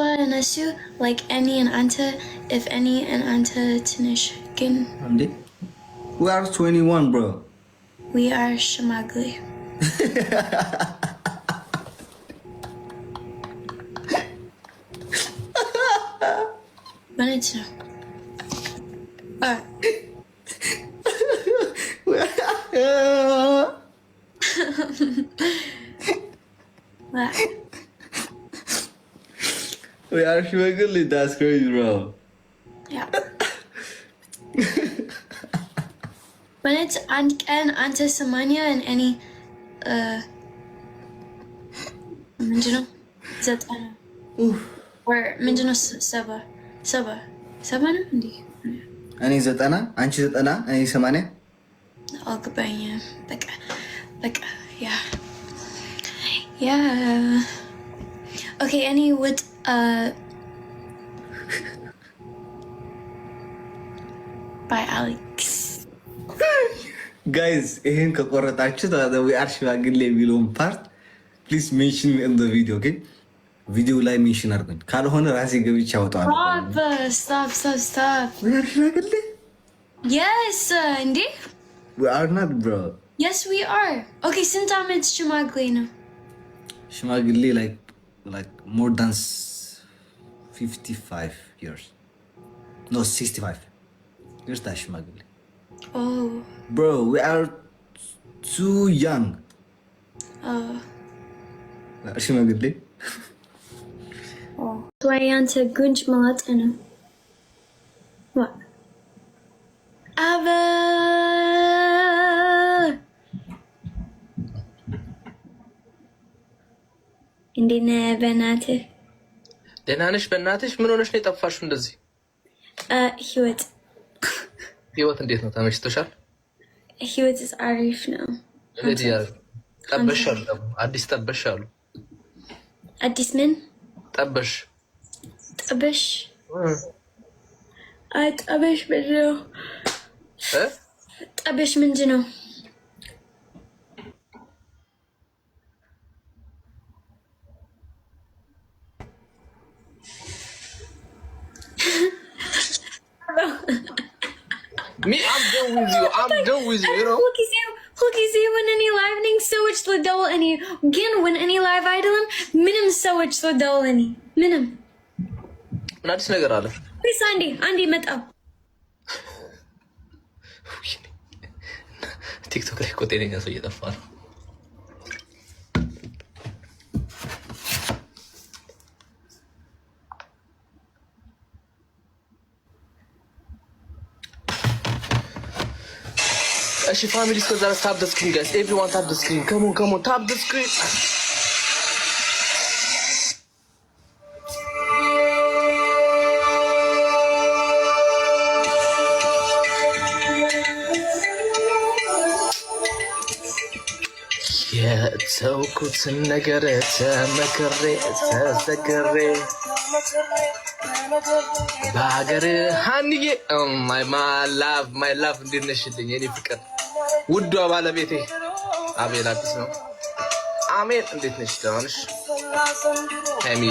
and Asu, like any and Anta, if any and Anta Tinish Gin. We are 21, bro. We are Shamagli. Wanted to know. What? We are Shamagli, that's crazy, bro. Yeah. When it's Anta Samanya and any, Minjino, Zatana. Or Minjino Saba. Sabana? Hindi. Ani Zatana? Anchi Zatana? Ani Samane? Algabanya. Like, yeah. Yeah. Okay, any with, by Alex. Guys, we are Shamagli part. Please mention me in the video, okay? Video like mention argun. Kalhon rasi gavi chawta. Stop. We are Shamagli? Yes, Andy. We are not, bro. Yes, we are. Okay, since I'm it's Shumaglina. Shamagli like more than 55 years. No, 65. Here's that Shamagli. Oh. Bro, we are too young. Shamagli. Oh. So I answer Gunj Malatana. What? Ava. Indine Benate. ደህና ነሽ? በእናትሽ ምን ሆነሽ ነው የጠፋሽው እንደዚህ? ህይወት እንዴት ነው? ተመችቶሻል? ህይወት አሪፍ ነው። ጠበሻል? አዲስ ጠበሻሉ? አዲስ ምን ጠበሽ? ጠበሽ ጠበሽ ምንድን ነው? ጠበሽ ምንድን ነው? Me, I'm done with you, you know. Look, you see when any live thing so much the double any again when any live idolin minimum so much the double any minimum. ምን አዲስ ነገር አለ? Please Andy መጣ። ቲክቶክ ላይ እኮ ጤነኛ ሰው እየጠፋ ነው። She family is gonna tap the screen, guys. Everyone tap the screen. Come on, tap the screen. Yeah, so good to negarete, tezekere. Bagar Haniye, oh my love, didn't she? Any picker. Would do a balabete. I will have this no. Amen, didn't she? Hemi.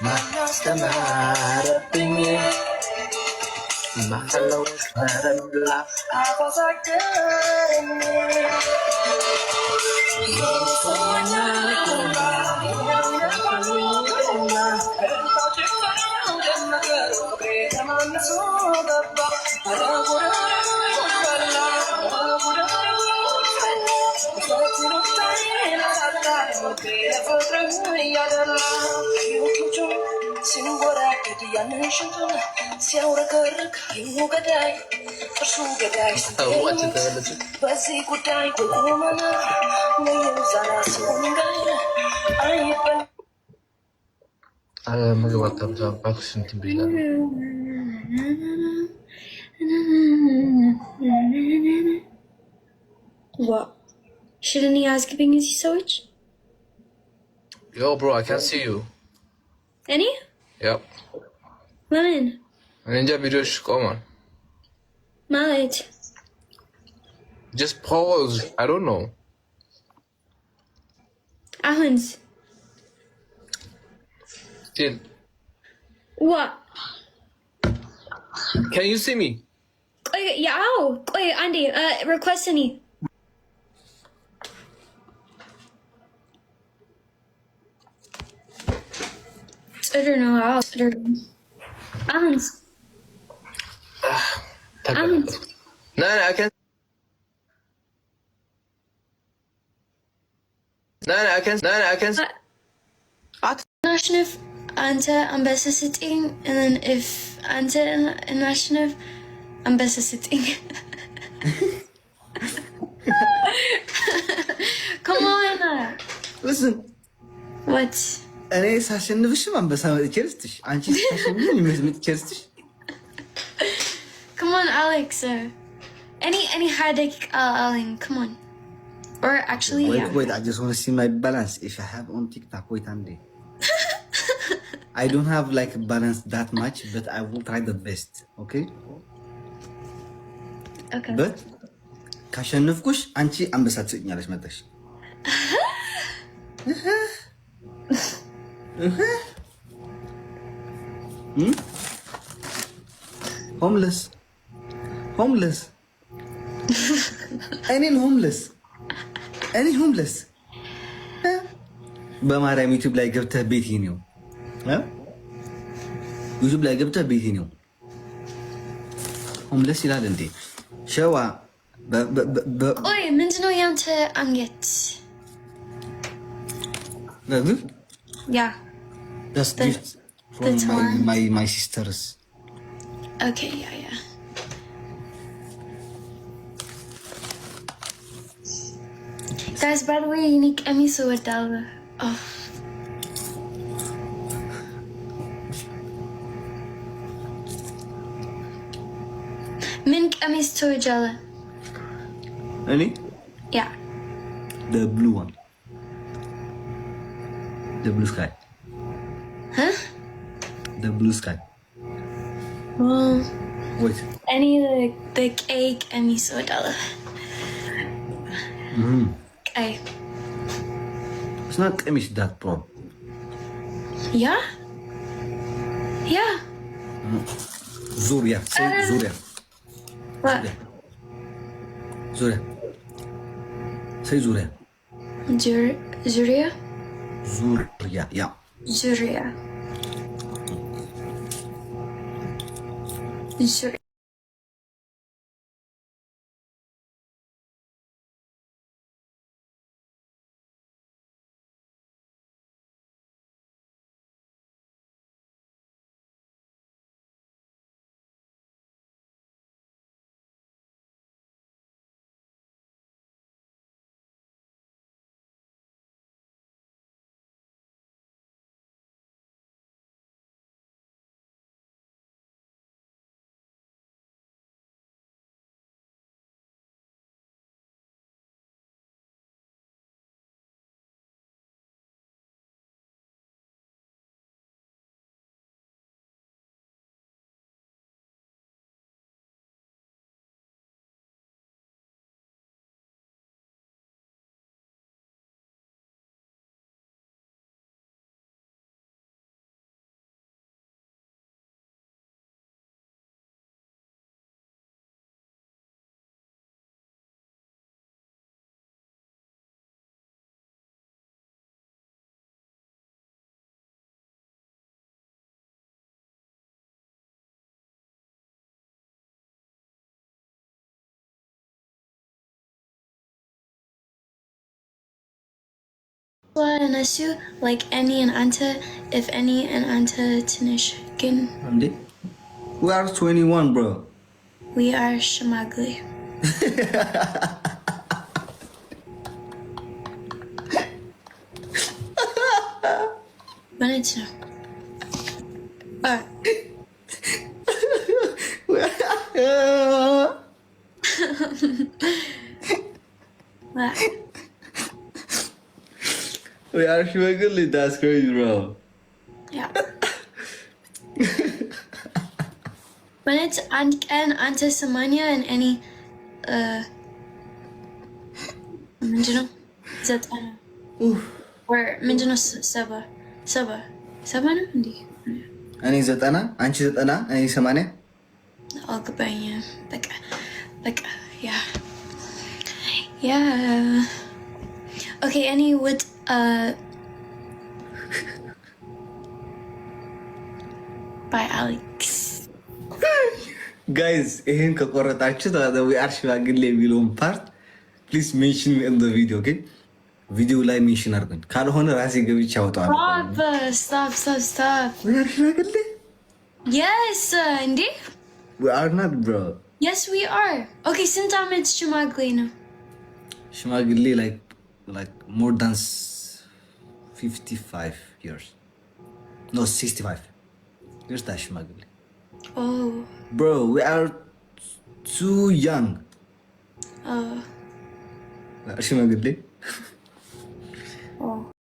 Master Marapini. Mahalo, Marabla. I was a What? Shouldn't he ask giving you so much? Yo, bro, I can't see you. Any? Yep. Lemon. Ninja videos, come on. Mallet. Just pause. I don't know. Ahans. Jin, What? can you see me? Yeah, wait, Andy, request any. I don't know. Hans. Hans. No, I can. No, I can. Nashnif, Anta, Ambessa sitting, and then if Anta and Nashnif, Ambessa sitting. Come on. Listen. What? እኔ ሳሸንፍሽም አንበሳ መጥቼ ልስጥሽ። አንቺ ሳሸንፍኝ መጥቼ ልስጥሽ። Come on, Alex. Any headache, Alan. Come on. Or actually, wait, I just want to see my balance. If I have on TikTok, wait one day. I don't have like balance that much, but I will try the best. Okay? Okay. But ካሸነፍኩሽ አንቺ አንበሳ ትሰጭኛለሽ መጥተሽ። ሆምለስ እኔ ሆምለስ በማርያም ዩቲዩብ ላይ ገብተህ ቤቴ ነው ዩቲዩብ ላይ ገብተህ ቤቴ ነው ሆምለስ ይላል እንዴ ሸዋ ቆይ ምንድነው ያንተ አንገት Yeah. That's gift from my sisters. Okay, yeah. Guys, by the way, unique emiso adala. Oh. Mink emis to jala. Any? Yeah. The blue one. The blue sky. Huh? The blue sky. Well, Wait. any the cake and miso dollar. Okay. It's not Amish that pro. Yeah? Yeah. Zuria. Say Zuria. What? Zuria. Say Zuria. Zuria? Zuria, yeah. Zuria. Zuria. And Asu, like Annie and Anta, if Annie and Anta Tinish Gin. We are 21, bro. We are Shamagli. Wanted to. What? We are Shwagli, that's crazy, bro. Yeah. When it's Anta Samanya and any Minjino Zatana. Or Minjino Saba. 7 እንዴ? እኔ 90 አንቺ 90 እኔ 80 አልገባኝም። በቃ ያ ኦኬ። እኔ ውድ ባይ አሌክስ ጋይዝ ይሄን ከቆረጣችሁ we are ሽማግሌ የሚለውን ፓርት ፕሊዝ ሜንሽን in the video ኦኬ። ቪዲዮ ላይ ሜንሽን አድርጉኝ፣ ካልሆነ ራሴ ገብቼ አወጣዋለሁ። stop we are ሽማግሌ yes እንዴ? we are not bro yes we are okay። ስንት ዓመት ሽማግሌ ነው? ሽማግሌ like more than 55 years no 65 years that ሽማግሌ oh bro we are too young ሽማግሌ